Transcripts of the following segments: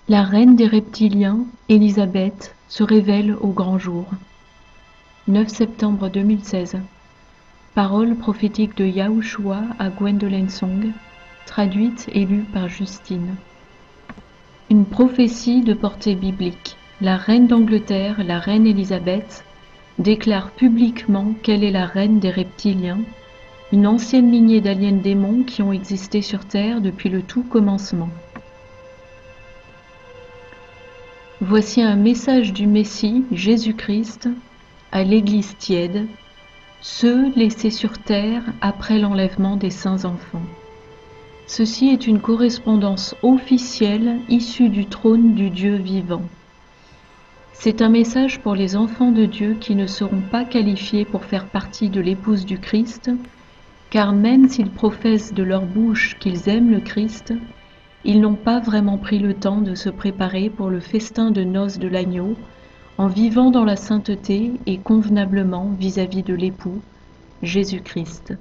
La reine des reptiliens, Élisabeth, se révèle au grand jour. 9 septembre 2016. Parole prophétique de Yahushua à Gwendolyn Song, traduite et lue par Justine. Une prophétie de portée biblique. La reine d'Angleterre, la reine Élisabeth, déclare publiquement qu'elle est la reine des reptiliens, une ancienne lignée d'aliens démons qui ont existé sur Terre depuis le tout commencement. Voici un message du Messie, Jésus-Christ, à l'Église tiède, ceux laissés sur terre après l'enlèvement des saints enfants. Ceci est une correspondance officielle issue du trône du Dieu vivant. C'est un message pour les enfants de Dieu qui ne seront pas qualifiés pour faire partie de l'épouse du Christ, car même s'ils professent de leur bouche qu'ils aiment le Christ, ils n'ont pas vraiment pris le temps de se préparer pour le festin de noces de l'agneau, en vivant dans la sainteté et convenablement vis-à-vis de l'époux, Jésus-Christ.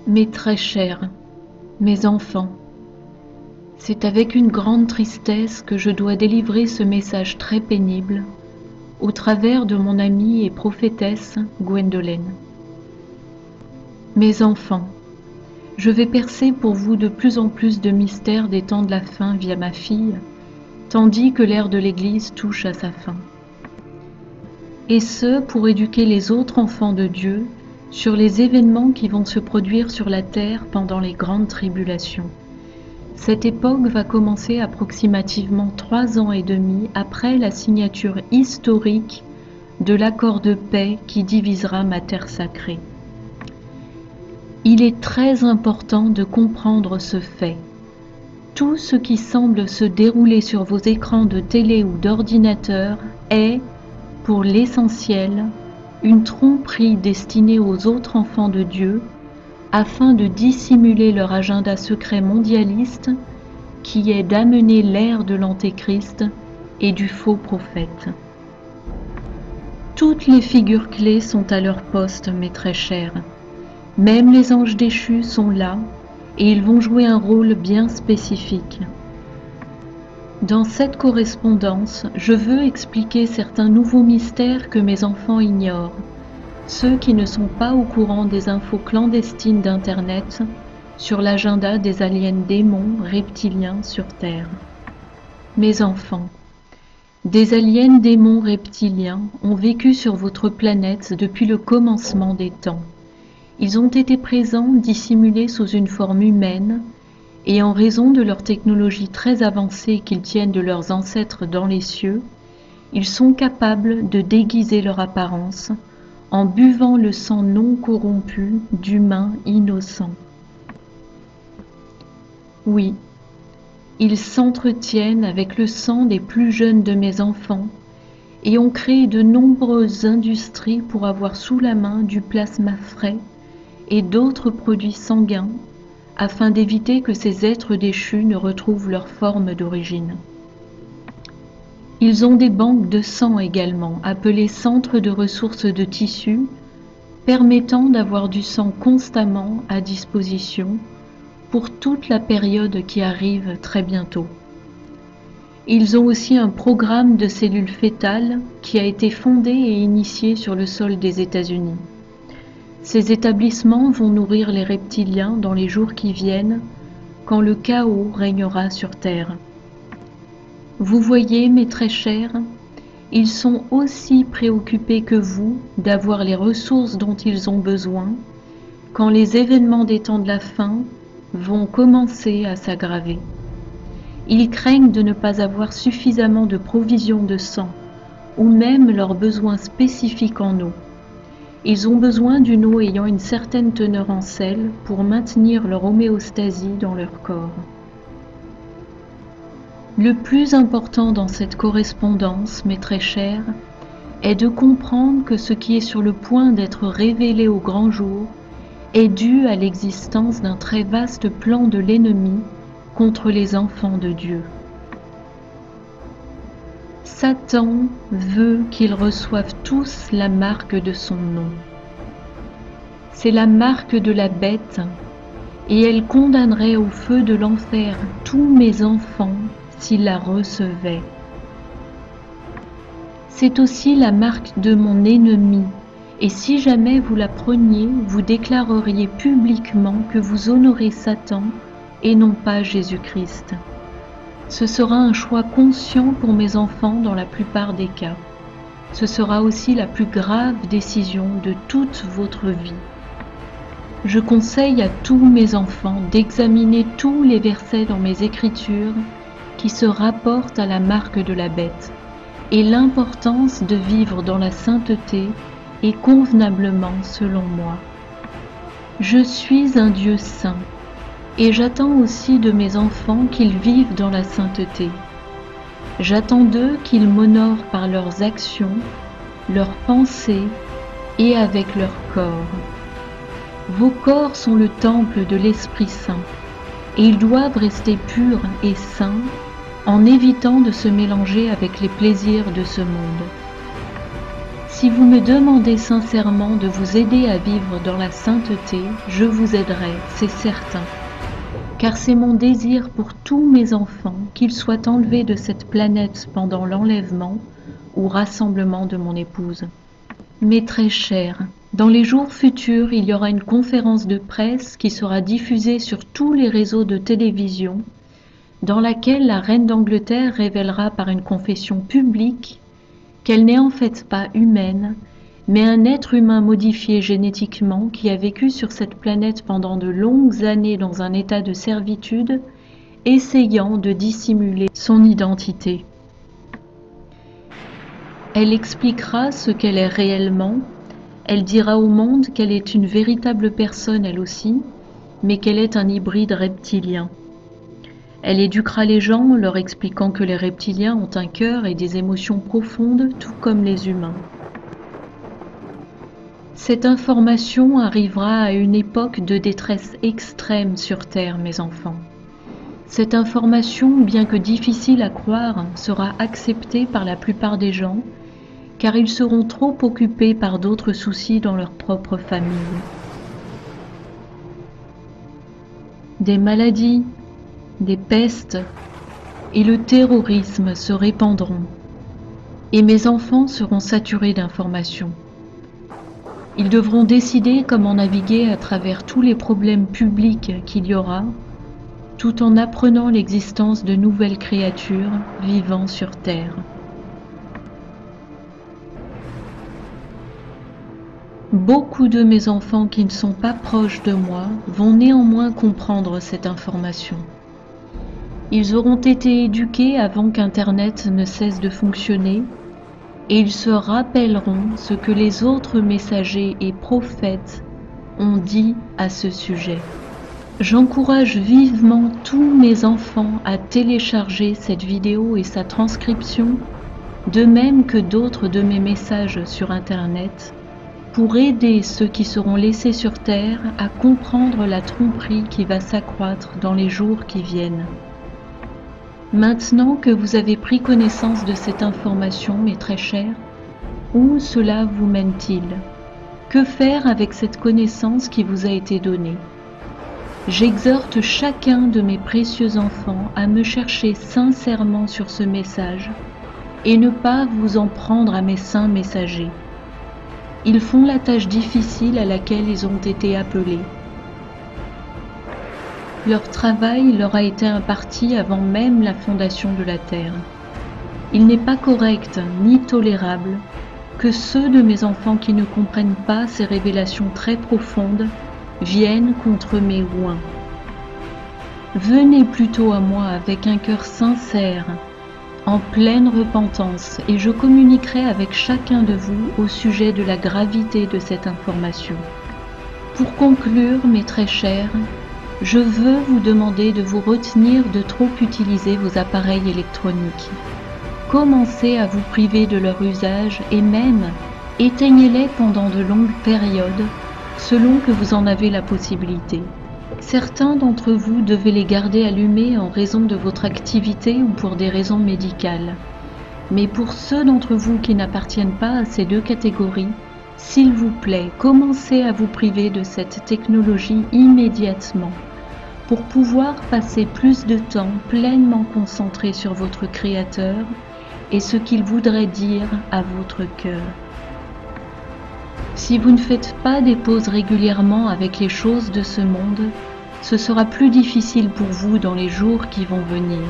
Mes très chers, mes enfants, c'est avec une grande tristesse que je dois délivrer ce message très pénible au travers de mon amie et prophétesse Gwendolyn. Mes enfants, je vais percer pour vous de plus en plus de mystères des temps de la fin via ma fille, tandis que l'ère de l'Église touche à sa fin. Et ce, pour éduquer les autres enfants de Dieu sur les événements qui vont se produire sur la terre pendant les grandes tribulations. Cette époque va commencer approximativement 3 ans et demi après la signature historique de l'accord de paix qui divisera ma terre sacrée. Il est très important de comprendre ce fait. Tout ce qui semble se dérouler sur vos écrans de télé ou d'ordinateur est, pour l'essentiel, une tromperie destinée aux autres enfants de Dieu afin de dissimuler leur agenda secret mondialiste qui est d'amener l'ère de l'Antéchrist et du faux prophète. Toutes les figures clés sont à leur poste, mes très chers. Même les anges déchus sont là et ils vont jouer un rôle bien spécifique. Dans cette correspondance, je veux expliquer certains nouveaux mystères que mes enfants ignorent, ceux qui ne sont pas au courant des infos clandestines d'Internet sur l'agenda des aliens démons reptiliens sur Terre. Mes enfants, des aliens démons reptiliens ont vécu sur votre planète depuis le commencement des temps. Ils ont été présents dissimulés sous une forme humaine et en raison de leur technologie très avancée qu'ils tiennent de leurs ancêtres dans les cieux, ils sont capables de déguiser leur apparence en buvant le sang non corrompu d'humains innocents. Oui, ils s'entretiennent avec le sang des plus jeunes de mes enfants et ont créé de nombreuses industries pour avoir sous la main du plasma frais et d'autres produits sanguins afin d'éviter que ces êtres déchus ne retrouvent leur forme d'origine. Ils ont des banques de sang également, appelées centres de ressources de tissus, permettant d'avoir du sang constamment à disposition pour toute la période qui arrive très bientôt. Ils ont aussi un programme de cellules fœtales qui a été fondé et initié sur le sol des États-Unis. Ces établissements vont nourrir les reptiliens dans les jours qui viennent, quand le chaos régnera sur Terre. Vous voyez, mes très chers, ils sont aussi préoccupés que vous d'avoir les ressources dont ils ont besoin quand les événements des temps de la fin vont commencer à s'aggraver. Ils craignent de ne pas avoir suffisamment de provisions de sang ou même leurs besoins spécifiques en eau. Ils ont besoin d'une eau ayant une certaine teneur en sel pour maintenir leur homéostasie dans leur corps. Le plus important dans cette correspondance, mes très chers, est de comprendre que ce qui est sur le point d'être révélé au grand jour est dû à l'existence d'un très vaste plan de l'ennemi contre les enfants de Dieu. Satan veut qu'ils reçoivent tous la marque de son nom. C'est la marque de la bête et elle condamnerait au feu de l'enfer tous mes enfants s'ils la recevaient. C'est aussi la marque de mon ennemi, et si jamais vous la preniez, vous déclareriez publiquement que vous honorez Satan et non pas Jésus-Christ. Ce sera un choix conscient pour mes enfants dans la plupart des cas. Ce sera aussi la plus grave décision de toute votre vie. Je conseille à tous mes enfants d'examiner tous les versets dans mes écritures qui se rapportent à la marque de la bête et l'importance de vivre dans la sainteté et convenablement selon moi. Je suis un Dieu saint et j'attends aussi de mes enfants qu'ils vivent dans la sainteté. J'attends d'eux qu'ils m'honorent par leurs actions, leurs pensées et avec leur corps. Vos corps sont le temple de l'Esprit Saint et ils doivent rester purs et saints en évitant de se mélanger avec les plaisirs de ce monde. Si vous me demandez sincèrement de vous aider à vivre dans la sainteté, je vous aiderai, c'est certain. Car c'est mon désir pour tous mes enfants qu'ils soient enlevés de cette planète pendant l'enlèvement ou rassemblement de mon épouse. Mes très chers, dans les jours futurs, il y aura une conférence de presse qui sera diffusée sur tous les réseaux de télévision, dans laquelle la reine d'Angleterre révélera par une confession publique qu'elle n'est en fait pas humaine, mais un être humain modifié génétiquement qui a vécu sur cette planète pendant de longues années dans un état de servitude, essayant de dissimuler son identité. Elle expliquera ce qu'elle est réellement, elle dira au monde qu'elle est une véritable personne elle aussi, mais qu'elle est un hybride reptilien. Elle éduquera les gens en leur expliquant que les reptiliens ont un cœur et des émotions profondes, tout comme les humains. Cette information arrivera à une époque de détresse extrême sur Terre, mes enfants. Cette information, bien que difficile à croire, sera acceptée par la plupart des gens, car ils seront trop occupés par d'autres soucis dans leur propre famille. Des maladies, des pestes et le terrorisme se répandront, et mes enfants seront saturés d'informations. Ils devront décider comment naviguer à travers tous les problèmes publics qu'il y aura, tout en apprenant l'existence de nouvelles créatures vivant sur Terre. Beaucoup de mes enfants qui ne sont pas proches de moi vont néanmoins comprendre cette information. Ils auront été éduqués avant qu'Internet ne cesse de fonctionner et ils se rappelleront ce que les autres messagers et prophètes ont dit à ce sujet. J'encourage vivement tous mes enfants à télécharger cette vidéo et sa transcription, de même que d'autres de mes messages sur Internet, pour aider ceux qui seront laissés sur Terre à comprendre la tromperie qui va s'accroître dans les jours qui viennent. Maintenant que vous avez pris connaissance de cette information, mes très chers, où cela vous mène-t-il? Que faire avec cette connaissance qui vous a été donnée? J'exhorte chacun de mes précieux enfants à me chercher sincèrement sur ce message et ne pas vous en prendre à mes saints messagers. Ils font la tâche difficile à laquelle ils ont été appelés. Leur travail leur a été imparti avant même la fondation de la terre. Il n'est pas correct ni tolérable que ceux de mes enfants qui ne comprennent pas ces révélations très profondes viennent contre mes oins. Venez plutôt à moi avec un cœur sincère, en pleine repentance, et je communiquerai avec chacun de vous au sujet de la gravité de cette information. Pour conclure, mes très chers, je veux vous demander de vous retenir de trop utiliser vos appareils électroniques. Commencez à vous priver de leur usage et même éteignez-les pendant de longues périodes selon que vous en avez la possibilité. Certains d'entre vous devez les garder allumés en raison de votre activité ou pour des raisons médicales. Mais pour ceux d'entre vous qui n'appartiennent pas à ces deux catégories, s'il vous plaît, commencez à vous priver de cette technologie immédiatement, pour pouvoir passer plus de temps pleinement concentré sur votre Créateur et ce qu'il voudrait dire à votre cœur. Si vous ne faites pas des pauses régulièrement avec les choses de ce monde, ce sera plus difficile pour vous dans les jours qui vont venir.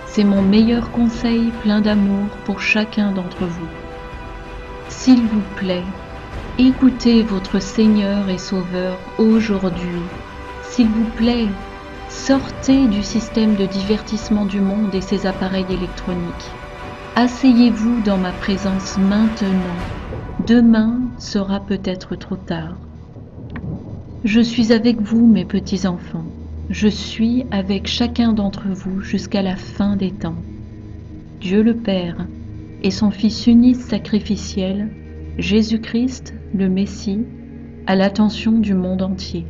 C'est mon meilleur conseil plein d'amour pour chacun d'entre vous. S'il vous plaît, écoutez votre Seigneur et Sauveur aujourd'hui. S'il vous plaît, sortez du système de divertissement du monde et ses appareils électroniques. Asseyez-vous dans ma présence maintenant. Demain sera peut-être trop tard. Je suis avec vous, mes petits enfants. Je suis avec chacun d'entre vous jusqu'à la fin des temps. Dieu le Père et son Fils unique sacrificiel, Jésus-Christ, le Messie, à l'attention du monde entier.